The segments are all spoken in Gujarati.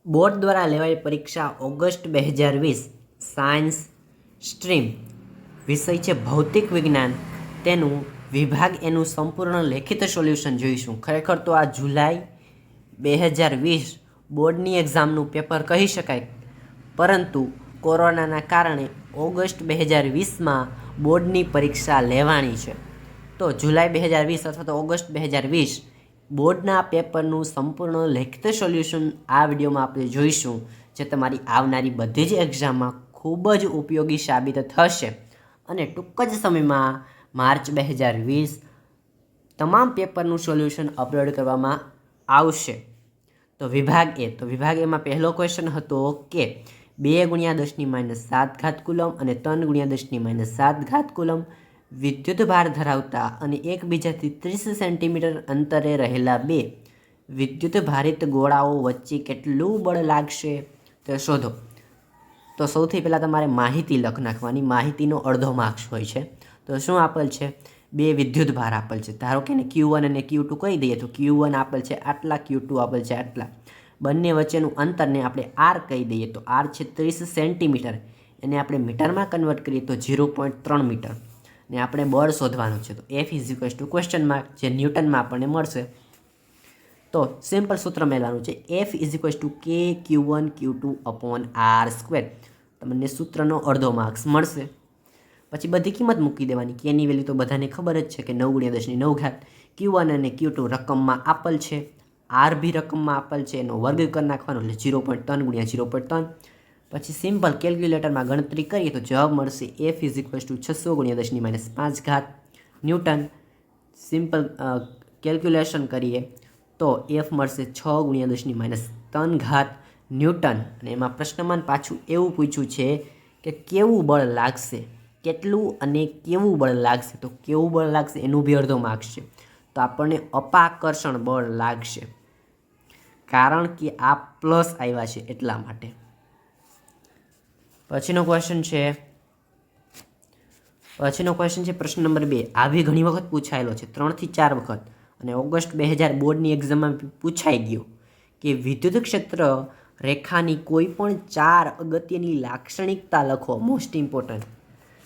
બોર્ડ દ્વારા લેવાયેલી પરીક્ષા ઓગસ્ટ 2020 સાયન્સ સ્ટ્રીમ વિષય છે ભૌતિક વિજ્ઞાન, તેનું વિભાગ એનું સંપૂર્ણ લેખિત સોલ્યુશન જોઈશું. ખરેખર તો આ જુલાઈ 2020 બોર્ડની એક્ઝામનું પેપર કહી શકાય, પરંતુ કોરોનાના કારણે ઓગસ્ટ 2020માં બોર્ડની પરીક્ષા લેવાની છે. તો જુલાઈ 2020 અથવા તો ઓગસ્ટ 2020 બોર્ડના પેપરનું સંપૂર્ણ લેખિત સોલ્યુશન આ વિડીયોમાં આપણે જોઈશું, જે તમારી આવનારી બધી જ એક્ઝામમાં ખૂબ જ ઉપયોગી સાબિત થશે. અને ટૂંક જ સમયમાં માર્ચ 2020 તમામ પેપરનું સોલ્યુશન અપલોડ કરવામાં આવશે. તો વિભાગ એ, તો વિભાગ એમાં પહેલો ક્વેશ્ચન હતો કે 2 × 10⁻7 કુલમ અને 3 × 10⁻7 કુલમ વિદ્યુત ભાર ધરાવતા અને એકબીજાથી 30 સેન્ટીમીટર અંતરે રહેલા બે વિદ્યુત ભારિત ગોળાઓ વચ્ચે કેટલું બળ લાગશે તે શોધો. તો સૌથી પહેલાં તમારે માહિતી લખ નાખવાની. માહિતીનો અડધો માર્ક્સ હોય છે. તો શું આપેલ છે? બે વિદ્યુત ભાર આપેલ છે. ધારો કે Q1 અને Q2 કહી દઈએ તો Q1 આપેલ છે આટલા, Q2 આપેલ છે આટલા. બંને વચ્ચેનું અંતરને આપણે R કહી દઈએ તો R છે 30 સેન્ટીમીટર, એને આપણે મીટરમાં કન્વર્ટ કરીએ તો 0.3 મીટર. ને આપણે બળ શોધવાનું છે. તો F = ક્વેશ્ચન માર્ક, જે ન્યૂટનમાં આપણને મળશે. તો સિમ્પલ સૂત્ર મેળવવાનું છે, F = K Q1 Q2/R². તમને સૂત્રનો અડધો માર્ક્સ મળશે. પછી બધી કિંમત મૂકી દેવાની. કેની વેલ્યુ તો બધાને ખબર જ છે કે 9 × 10⁹. Q1 અને Q2 રકમમાં આપેલ છે, R બી રકમમાં આપેલ છે, એનો વર્ગ કરી નાખવાનો એટલે 0.3 × 0.3. પછી સિમ્પલ કેલ્ક્યુલેટરમાં ગણતરી કરીએ તો જવાબ મળશે F = 600 × 10⁻5 ન્યૂટન. સિમ્પલ કેલ્ક્યુલેશન કરીએ તો F મળશે 6 × 10⁻3 ન્યૂટન. અને એમાં પ્રશ્નમાં પાછું એવું પૂછ્યું છે કે કેવું બળ લાગશે, કેટલું અને કેવું બળ લાગશે. તો કેવું બળ લાગશે એનું બી અડધો માર્ક્સ છે. તો આપણને અપાકર્ષણ બળ લાગશે, કારણ કે આ પ્લસ આવ્યા છે એટલા માટે. પછીનો ક્વેશ્ચન છે પ્રશ્ન નંબર 2. આ બી ઘણી વખત પૂછાયેલો છે, 3 થી 4 વખત, અને ઓગસ્ટ 2000 બોર્ડની એક્ઝામમાં પૂછાઈ ગયો કે વિદ્યુત ક્ષેત્ર રેખાની કોઈ પણ 4 અગત્યની લાક્ષણિકતા લખો. મોસ્ટ ઇમ્પોર્ટન્ટ,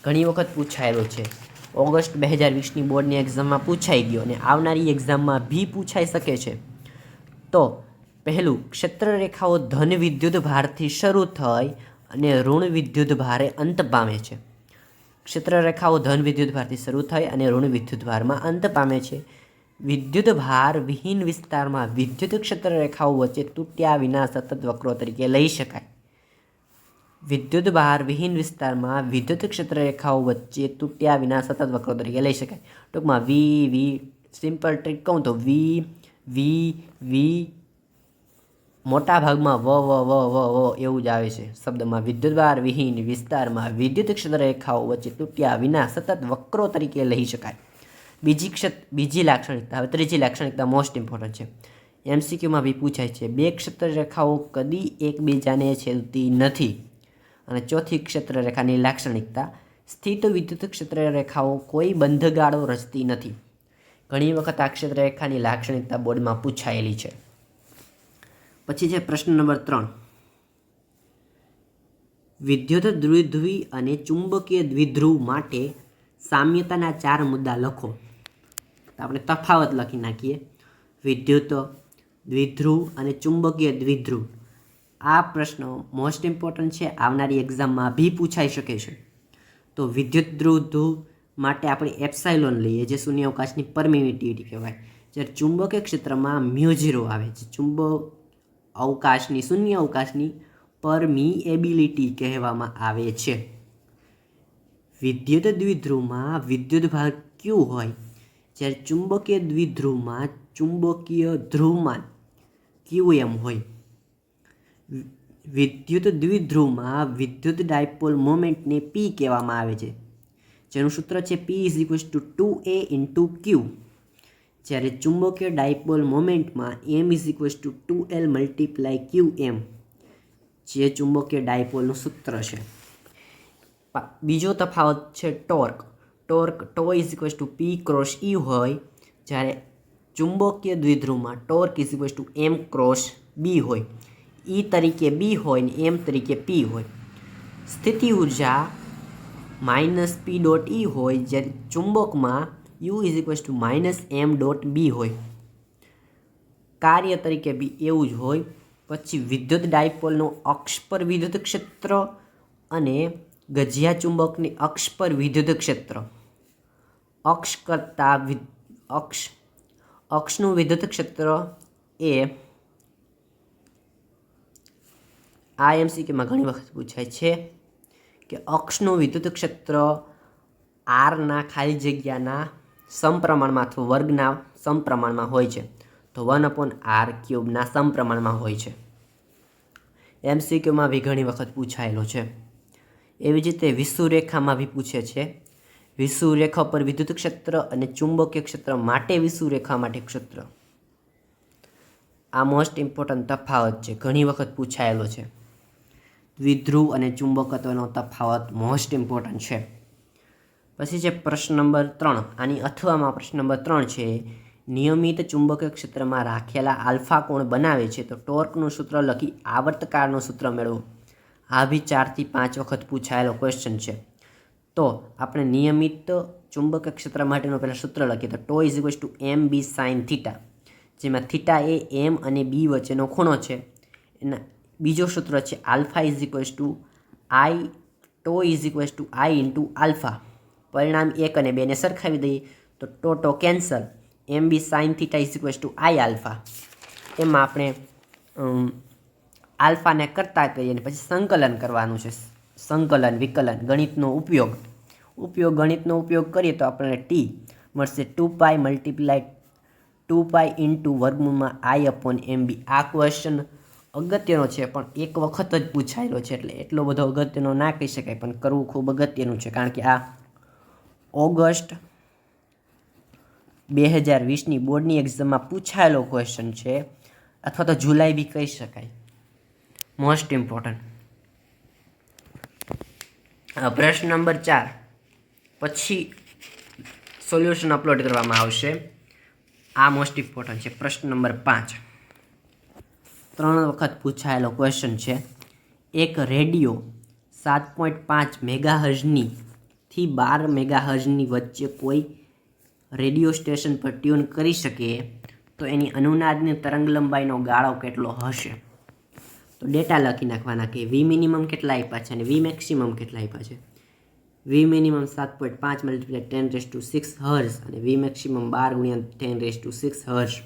ઘણી વખત પૂછાયેલો છે. ઓગસ્ટ 2020ની બોર્ડની એક્ઝામમાં પૂછાઈ ગયો અને આવનારી એક્ઝામમાં બી પૂછાઈ શકે છે. તો પહેલું, ક્ષેત્ર રેખાઓ ધન વિદ્યુત ભારથી શરૂ થઈ અને ઋણ વિદ્યુત ભારે અંત પામે છે. ક્ષેત્ર રેખાઓ ધન વિદ્યુત ભારથી શરૂ થઈ અને ઋણ વિદ્યુત ભારમાં અંત પામે છે. વિદ્યુત ભાર વિહીન વિસ્તારમાં વિદ્યુત ક્ષેત્ર રેખાઓ વચ્ચે તૂટ્યા વિના સતત વક્રો તરીકે લઈ શકાય. વિદ્યુત ભાર વિહીન વિસ્તારમાં વિદ્યુત ક્ષેત્ર રેખાઓ વચ્ચે તૂટ્યા વિના સતત વક્રો તરીકે લઈ શકાય. ટૂંકમાં વી સિમ્પલ ટ્રીક કહું તો વી મોટા ભાગમાં વ એવું જ આવે છે શબ્દમાં. વિદ્યુત ભાર વિહીન વિસ્તારમાં વિદ્યુત ક્ષેત્ર રેખાઓ વચ્ચે તૂટ્યા વિના સતત વક્રો તરીકે લઈ શકાય. બીજી લાક્ષણિકતા. હવે ત્રીજી લાક્ષણિકતા મોસ્ટ ઇમ્પોર્ટન્ટ છે, MCQમાં બી પૂછાય છે. બે ક્ષેત્ર રેખાઓ કદી એકબીજાને છેદતી નથી. અને ચોથી ક્ષેત્ર રેખાની લાક્ષણિકતા, સ્થિત વિદ્યુત ક્ષેત્ર રેખાઓ કોઈ બંધગાળો રચતી નથી. ઘણી વખત આ ક્ષેત્ર રેખાની લાક્ષણિકતા બોર્ડમાં પૂછાયેલી છે. પછી છે પ્રશ્ન નંબર 3. વિદ્યુત દ્વિધ્રુવી અને ચુંબકીય દ્વિધ્રુવ માટે સામ્યતાના 4 મુદ્દા લખો. તો આપણે તફાવત લખી નાખીએ. વિદ્યુત દ્વિધ્રુવ અને ચુંબકીય દ્વિધ્રુવ, આ પ્રશ્ન મોસ્ટ ઇમ્પોર્ટન્ટ છે, આવનારી એક્ઝામમાં બી પૂછાઈ શકે છે. તો વિદ્યુત દ્વિધ્રુવ માટે આપણે એપ્સાઇલોન લઈએ, જે શૂન્ય અવકાશની પરમિટિવિટી કહેવાય. જ્યારે ચુંબકીય ક્ષેત્રમાં μ0 આવે છે, શૂન્ય અવકાશની પરમિએબિલિટી કહેવામાં આવે છે. વિદ્યુત દ્વિધ્રુવમાં વિદ્યુત ભાર Q હોય, જ્યારે ચુંબકીય દ્વિધ્રુવમાં ચુંબકીય ધ્રુવમાન Qm હોય. વિદ્યુત દ્વિધ્રુવમાં વિદ્યુત ડાયપોલ મોમેન્ટને P કહેવામાં આવે છે, જેનું સૂત્ર છે P = 2A × Q. જ્યારે ચુંબકીય ડાયપોલ મોમેન્ટમાં M = 2L × Qm, જે ચુંબકીય ડાયપોલનું સૂત્ર છે. બીજો તફાવત છે ટોર્ક. ટો P × E હોય, જ્યારે ચુંબકીય દ્વિધ્રુવમાં ટોર્ક M × B હોય. ई तरीके बी होय ने एम तरीके पी होय। स्थिति ऊर्जा माइनस पी डॉट ई होय જ્યારે ચુંબકમાં U is equals to minus M dot B હોય। કાર્ય તરીકે બી એવું જ હોય। પછી વિદ્યુત ડાયપોલનું અક્ષ પર વિદ્યુત ક્ષેત્ર અને ગજિયા ચુંબકની અક્ષ પર વિદ્યુત ક્ષેત્ર અક્ષ કરતાં અક્ષનું વિદ્યુત ક્ષેત્ર એ આ એમસીક્યુમાં ઘણી વખત પૂછાય છે કે અક્ષનું વિદ્યુત ક્ષેત્ર આરના ખાલી જગ્યાના સમપ્રમાણમાં અથવા વર્ગના સમપ્રમાણમાં હોય છે, તો 1/r³ સમપ્રમાણમાં હોય છે। એમસીક્યુમાં બી ઘણી વખત પૂછાયેલો છે। એવી જ રીતે વિષુવરેખામાં બી પૂછે છે। વિષુવરેખા પર વિદ્યુત ક્ષેત્ર અને ચુંબકીય ક્ષેત્ર માટે વિષુવરેખા માટે ક્ષેત્ર, આ મોસ્ટ ઇમ્પોર્ટન્ટ તફાવત છે, ઘણી વખત પૂછાયેલો છે। દ્વિધ્રુવ અને ચુંબકત્વનો તફાવત મોસ્ટ ઇમ્પોર્ટન્ટ છે। પછી છે પ્રશ્ન નંબર 3। આની અથવામાં પ્રશ્ન નંબર 3 છે, નિયમિત ચુંબકીય ક્ષેત્રમાં રાખેલા આલ્ફા કોણ બનાવે છે, તો ટોર્કનું સૂત્ર લખી આવર્તકાળનું સૂત્ર મેળવો। આ બી 4 થી 5 વખત પૂછાયેલો ક્વેશ્ચન છે। તો આપણે નિયમિત ચુંબકીય ક્ષેત્ર માટેનું પહેલાં સૂત્ર લખીએ તો tau is equals to M B sine theta, જેમાં થીટા એ એમ અને બી વચ્ચેનો ખૂણો છે। એના બીજો સૂત્ર છે alpha is equals to I, tau is equals to I into alpha. પરિણામ 1 અને 2 ને સરખાવી દઈએ તો tau cancel, M B sine theta is equals to I alpha. એમાં આપણે આલ્ફાને કરતા કરીએ અને પછી સંકલન કરવાનું છે। સંકલન વિકલન ગણિતનો ગણિતનો ઉપયોગ કરીએ તો આપણને ટી મળશે 2π મલ્ટીપ્લાય 2π ઇન્ટુ વર્ગમૂળમાં I/MB। આ ક્વેશ્ચન અગત્યનો છે પણ એક વખત જ પૂછાયેલો છે, એટલે એટલો બધો અગત્યનો ના કહી શકાય, પણ કરવું ખૂબ અગત્યનું છે, કારણ કે આ ઓગસ્ટ 2020ની બોર્ડની એક્ઝામમાં પૂછાયેલો ક્વેશ્ચન છે, અથવા તો જુલાઈ બી કહી શકાય। Most important. પ્રશ્ન નંબર 4 પછી સોલ્યુશન અપલોડ કરવામાં આવશે। આ મોસ્ટ ઇમ્પોર્ટન્ટ છે। પ્રશ્ન નંબર 5 3 વખત પૂછાયેલો ક્વેશ્ચન છે। એક રેડિયો 7.5 મેગાહર્ઝની થી 12 મેગાહર્ઝની વચ્ચે કોઈ રેડિયો સ્ટેશન પર ટ્યુન કરી શકે તો એની અનુનાદની તરંગ લંબાઈનો ગાળો કેટલો હશે? તો ડેટા લખી નાખવાના કે વી મિનિમમ કેટલા આપ્યા છે અને વી મેક્સિમમ કેટલા આપ્યા છે। વી મિનિમમ 7.5 મલ્ટીપ્લાય 10⁶ હર્ઝ અને વી મેક્સિમમ 12 × 10⁶ હર્ઝ।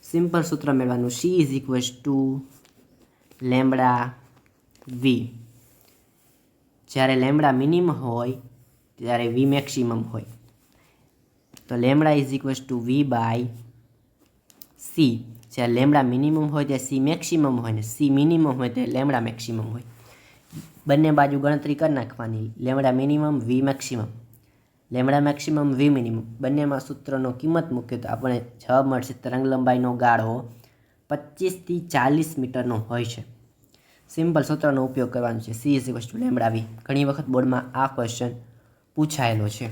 સિમ્પલ સૂત્ર મેળવવાનું, C is equals to lambda V. જ્યારે લેમ્બડા મિનિમમ હોય ત્યારે વી મેક્સિમમ હોય, તો lambda is equals to V by C. જ્યારે લેમ્બડા મિનિમમ હોય ત્યારે સી મેક્સિમમ હોય ને સી મિનિમમ હોય ત્યારે લેમ્બડા મેક્સિમમ હોય। બંને બાજુ ગણતરી કરી નાખવાની, લેમ્બડા મિનિમમ વી મેક્સિમમ, લેમ્બડા મેક્સિમમ વી મિનિમમ, બંનેમાં સૂત્રનો કિંમત મૂકીએ તો આપણને જવાબ મળશે તરંગ લંબાઈનો ગાળો 25 થી 40 મીટરનો હોય છે। સિમ્પલ સૂત્રનો ઉપયોગ કરવાનો છે, C is equals to lambda V. ઘણી વખત બોર્ડમાં આ ક્વેશ્ચન પૂછાયેલો છે।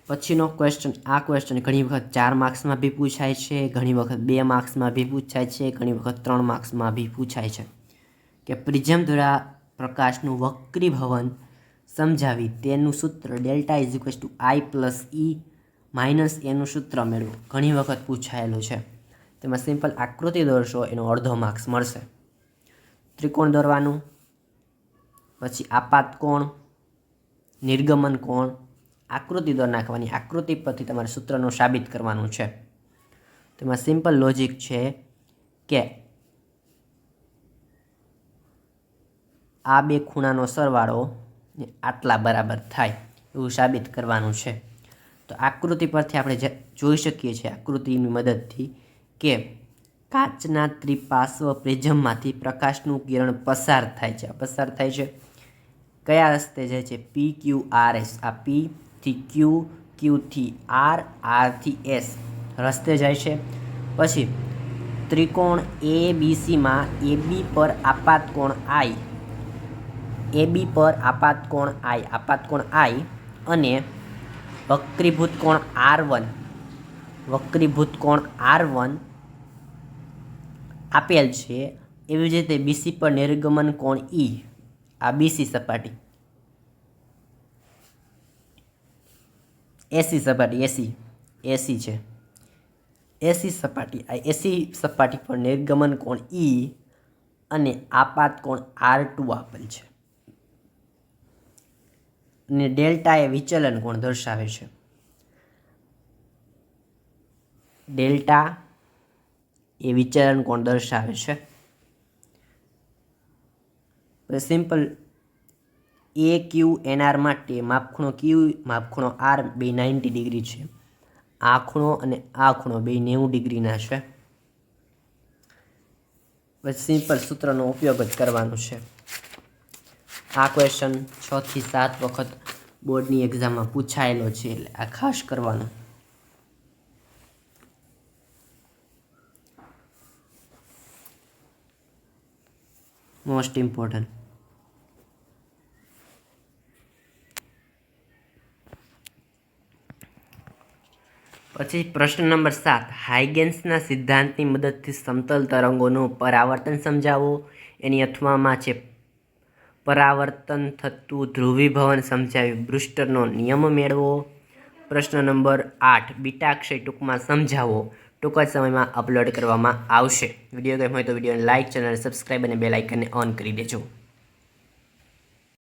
પછીનો ક્વેશ્ચન, આ ક્વેશ્ચન ઘણી વખત 4 માર્ક્સમાં બી પૂછાય છે, ઘણી વખત 2 માર્ક્સમાં બી પૂછાય છે, ઘણી વખત 3 માર્ક્સમાં બી પૂછાય છે કે પ્રિઝમ દ્વારા પ્રકાશનું વક્રીભવન સમજાવી તેનું સૂત્ર delta is equals to I plus E minus એનું સૂત્ર મેળવો। ઘણી વખત પૂછાયેલું છે। તેમાં સિમ્પલ આકૃતિ દોરશો એનો અડધો માર્ક્સ મળશે। ત્રિકોણ દોરવાનું, પછી આપાત કોણ, નિર્ગમન કોણ, આકૃતિ દોર નાખવાની, આકૃતિ પરથી તમારે સૂત્રનું સાબિત કરવાનું છે। તેમાં સિમ્પલ લોજિક છે કે આ બે ખૂણાનો સરવાળો આટલા બરાબર થાય એવું સાબિત કરવાનું છે। તો આકૃતિ પરથી આપણે જોઈ શકીએ છીએ આકૃતિની મદદથી કે કાચના ત્રિપાર્શ્વ પ્રિઝમમાંથી પ્રકાશનું કિરણ પસાર થાય છે। કયા રસ્તે જાય છે? પી ક્યુ આર એસ। આ પી થી ક્યુ, ક્યુ થી આર, આર થી એસ રસ્તે જાય છે। પછી ત્રિકોણ એ બી સીમાં એ બી પર આપાત કોણ આઈ, અને વક્રીભૂત કોણ આર1, આપેલ છે એવી જ રીતે બીસી પર નિર્ગમન કોણ ઈ, આ બીસી સપાટી, એસી સપાટી, એસી છે, એસી સપાટી, આ એસી સપાટી પર નિર્ગમન કોણ ઈ અને આપાત કોણ R2 આપેલ છે અને ડેલ્ટા એ વિચલન કોણ દર્શાવે છે. ડેલ્ટા એ વિચલન કોણ દર્શાવે છે. સિમ્પલ એ ક્યુ એનઆર માટે માપખૂણો ક્યુ માપખૂણો આર બે 90 ડિગ્રી છે. આ ખૂણો અને આ ખૂણો બે 90 ડિગ્રીના છે. બસ સિમ્પલ સૂત્રનો ઉપયોગ જ કરવાનો છે. આ ક્વેશ્ચન 6 થી 7 વખત બોર્ડની એક્ઝામમાં પૂછાયેલો છે, એટલે આ ખાસ કરવાનો. Most important. પછી પ્રશ્ન નંબર 7, હાઇગેન્સના સિદ્ધાંતની મદદથી સમતલ તરંગોનું પરાવર્તન સમજાવો. એની અથવામાં છે પરાવર્તન થતું ધ્રુવીભવન સમજાવી બ્રુસ્ટરનો નિયમ મેળવો. પ્રશ્ન નંબર 8, બીટા ક્ષય ટૂંકમાં સમજાવો. ટૂંક જ સમયમાં અપલોડ કરવામાં આવશે. વિડીયો ગમ્યો હોય તો વિડીયોને લાઇક, ચેનલ સબસ્ક્રાઈબ અને બેલ આઇકનને ઓન કરી દેજો.